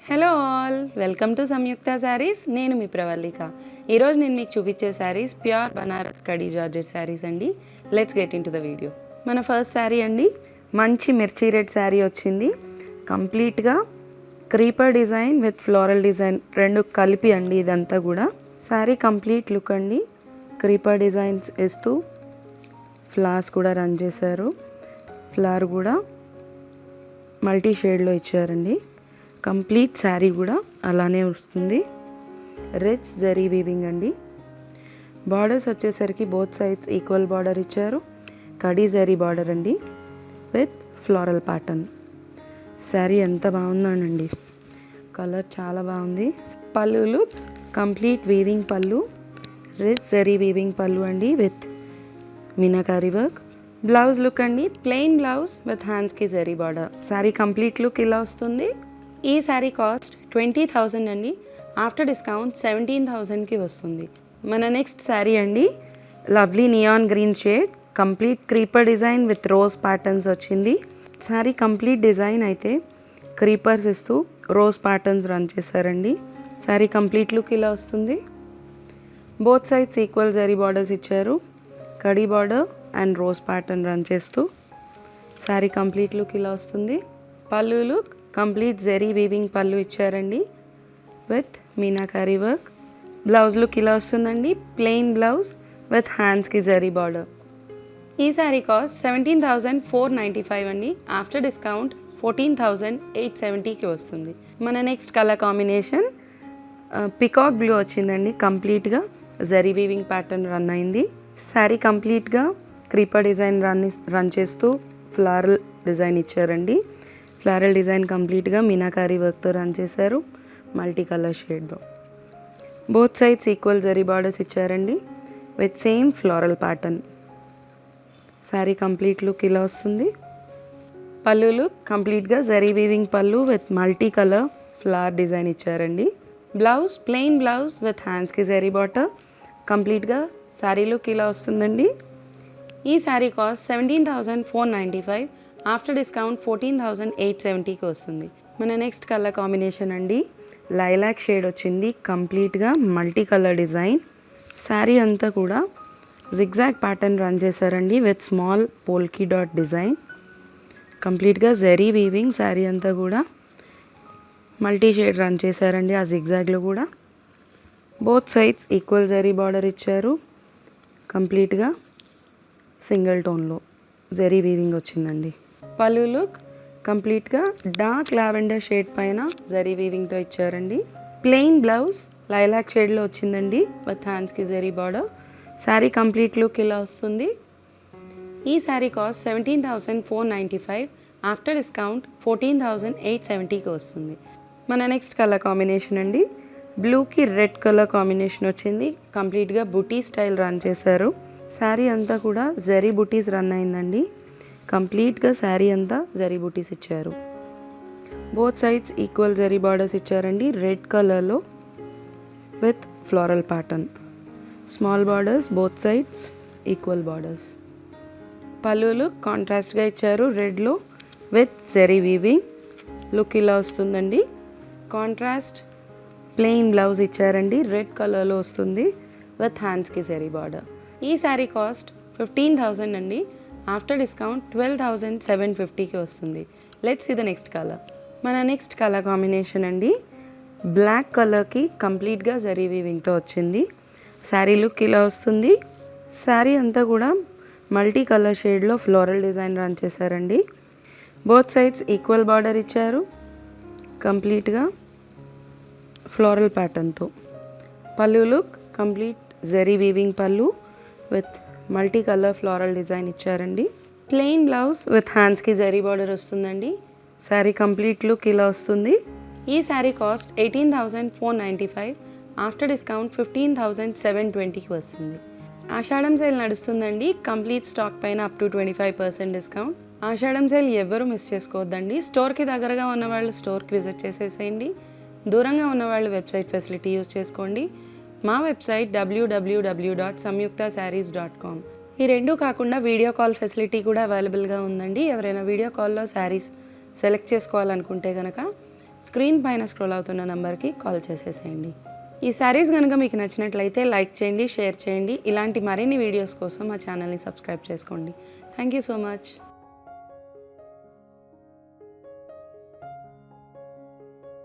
Hello all, welcome to సంయుక్త శారీస్. నేను మీ ప్రవల్లిక. ఈరోజు నేను మీకు చూపించే శారీస్ ప్యూర్ బనారస్ కడీ జార్జెట్ శారీస్ అండి. Let's get in to the video. మన ఫస్ట్ శారీ అండి, మంచి మిర్చి రెడ్ శారీ వచ్చింది. కంప్లీట్గా creeper design with floral design రెండు కలిపి అండి ఇదంతా కూడా. శారీ కంప్లీట్ లుక్ అండి, క్రీపర్ డిజైన్స్ ఇస్తూ ఫ్లవర్స్ కూడా రన్ చేశారు. ఫ్లవర్ కూడా మల్టీ షేడ్లో ఇచ్చారండి. కంప్లీట్ శారీ కూడా అలానే వస్తుంది. రిచ్ జరీ వీవింగ్ అండి. బార్డర్స్ వచ్చేసరికి బోత్ సైడ్స్ ఈక్వల్ బార్డర్ ఇచ్చారు. కడీ జరీ బార్డర్ అండి విత్ ఫ్లోరల్ ప్యాటర్న్. శారీ ఎంత బాగుందనండి, కలర్ చాలా బాగుంది. పళ్ళులు కంప్లీట్ వీవింగ్ పళ్ళు, రిచ్ జరీ వీవింగ్ పళ్ళు అండి with meenakari work. Blouse look అండి, ప్లెయిన్ బ్లౌజ్ విత్ హ్యాండ్స్కి zari border. Sari complete look ఇలా వస్తుంది. ఈ శారీ కాస్ట్ 20,000 అండి. ఆఫ్టర్ డిస్కౌంట్ 17,000కి వస్తుంది. మన నెక్స్ట్ శారీ అండి, lovely neon green shade, complete creeper design with rose patterns వచ్చింది. శారీ కంప్లీట్ డిజైన్ అయితే క్రీపర్స్ ఇస్తూ రోజ్ ప్యాటర్న్స్ రన్ చేశారండి. శారీ కంప్లీట్ లుక్ ఇలా వస్తుంది. Both sides equal zari borders ఇచ్చారు. కడీ border and rose pattern run చేస్తూ శారీ కంప్లీట్ లుక్ ఇలా వస్తుంది. Pallu look complete zari weaving పళ్ళు ఇచ్చారండి with meenakari work. Blouse look ఇలా వస్తుందండి, ప్లెయిన్ బ్లౌజ్ విత్ హ్యాండ్స్కి జరీ బార్డర్. ఈ శారీ కాస్ట్ 17,495 అండి. ఆఫ్టర్ డిస్కౌంట్ 14,870కి వస్తుంది. మన next colour combination peacock blue వచ్చిందండి. కంప్లీట్గా జరీ వీవింగ్ ప్యాటర్న్ రన్ అయింది. శారీ కంప్లీట్గా క్రీపర్ డిజైన్ రన్ చేస్తూ ఫ్లవరల్ డిజైన్ ఇచ్చారండి. ఫ్లవరల్ డిజైన్ కంప్లీట్గా మీనాకారి వర్క్తో రన్ చేశారు, మల్టీ కలర్ షేడ్తో. Both sides equal zari borders ఇచ్చారండి with same floral pattern. Sari complete look ఇలా వస్తుంది. పళ్ళు లుక్ కంప్లీట్గా zari weaving pallu with multi colour flower design ఇచ్చారండి. బ్లౌజ్ ప్లెయిన్ బ్లౌజ్ విత్ హ్యాండ్స్కి జరీ బార్డర్. కంప్లీట్గా శారీ లుక్ ఇలా వస్తుందండి. ఈ శారీ కాస్ట్ 17,495. ఆఫ్టర్ డిస్కౌంట్ 14,870కి వస్తుంది. మన నెక్స్ట్ కలర్ కాంబినేషన్ అండి, లైలాక్ షేడ్ వచ్చింది. కంప్లీట్గా మల్టీ కలర్ డిజైన్. శారీ అంతా కూడా జిగ్జాగ్ ప్యాటర్న్ రన్ చేశారండి with small polki dot design. కంప్లీట్గా జరీ వీవింగ్. శారీ అంతా కూడా మల్టీ షేడ్ రన్ చేశారండి ఆ జిగ్జాగ్లో కూడా. Both sides equal zari border ఇచ్చారు. కంప్లీట్గా సింగిల్ టోన్లో జరీ వీవింగ్ వచ్చిందండి. పళ్ళు లుక్ కంప్లీట్గా డార్క్ లావెండర్ షేడ్ పైన జరీ వీవింగ్తో ఇచ్చారండి. ప్లెయిన్ బ్లౌజ్ లైలాక్ షేడ్లో వచ్చిందండి విత్ హ్యాండ్స్కి zari border. Sari complete look ఇలా వస్తుంది. ఈ శారీ కాస్ట్ 17,495. ఆఫ్టర్ డిస్కౌంట్ 14,870కి వస్తుంది. మన నెక్స్ట్ కలర్ కాంబినేషన్ అండి, బ్లూకి రెడ్ కలర్ కాంబినేషన్ వచ్చింది. కంప్లీట్గా బుటీ స్టైల్ రన్ చేశారు. శారీ అంతా కూడా జరీ బుటీస్ రన్ అయిందండి. కంప్లీట్గా శారీ అంతా జరీ బుటీస్ ఇచ్చారు. Both sides equal zari borders ఇచ్చారండి రెడ్ కలర్లో with floral pattern. Small borders, both sides equal borders. పళ్ళు లుక్ కాంట్రాస్ట్గా ఇచ్చారు రెడ్లో విత్ జరీ వీవింగ్. లుక్ ఇలా వస్తుందండి. కాంట్రాస్ట్ ప్లెయిన్ బ్లౌజ్ ఇచ్చారండి, రెడ్ కలర్లో వస్తుంది విత్ హ్యాండ్స్కి జరీ బార్డర్. ఈ శారీ కాస్ట్ 15,000 అండి. ఆఫ్టర్ డిస్కౌంట్ 12,750కి వస్తుంది. Let's see the next colour. మన నెక్స్ట్ కలర్ కాంబినేషన్ అండి, బ్లాక్ కలర్కి కంప్లీట్గా జరీ వీవింగ్తో వచ్చింది. శారీ లుక్ ఇలా వస్తుంది. శారీ అంతా కూడా మల్టీ కలర్ షేడ్లో ఫ్లోరల్ డిజైన్ రన్ చేశారండి. బోత్ సైడ్స్ ఈక్వల్ బార్డర్ ఇచ్చారు కంప్లీట్గా ఫ్లోరల్ ప్యాటర్న్తో. పళ్ళు look complete zari weaving pallu with multi colour floral design ఇచ్చారండి. ప్లెయిన్ బ్లౌజ్ విత్ హ్యాండ్స్కి జరీ బార్డర్ వస్తుందండి. శారీ కంప్లీట్ లుక్ ఇలా వస్తుంది. ఈ శారీ కాస్ట్ 18,495. ఆఫ్టర్ డిస్కౌంట్ 15,720కి వస్తుంది. ఆషాఢం సేల్ నడుస్తుందండి. కంప్లీట్ స్టాక్ పైన up to 25% discount. Ashadham sale ఎవ్వరూ మిస్ చేసుకోవద్దండి. స్టోర్కి దగ్గరగా ఉన్న వాళ్ళు స్టోర్కి విజిట్ చేసేసేయండి. దూరంగా ఉన్న వాళ్ళు వెబ్సైట్ ఫెసిలిటీ యూజ్ చేసుకోండి. మా వెబ్సైట్ www.samyuktasarees.com. ఈ రెండు కాకుండా వీడియో కాల్ ఫెసిలిటీ కూడా అవైలబుల్గా ఉందండి. ఎవరైనా వీడియో కాల్లో శారీస్ సెలెక్ట్ చేసుకోవాలనుకుంటే కనుక స్క్రీన్ పైన స్క్రోల్ అవుతున్న నెంబర్కి కాల్ చేసేసేయండి. ఈ శారీస్ కనుక మీకు నచ్చినట్లయితే లైక్ చేయండి, షేర్ చేయండి. ఇలాంటి మరిన్ని వీడియోస్ కోసం మా ఛానల్ని సబ్స్క్రైబ్ చేసుకోండి. Thank you so much.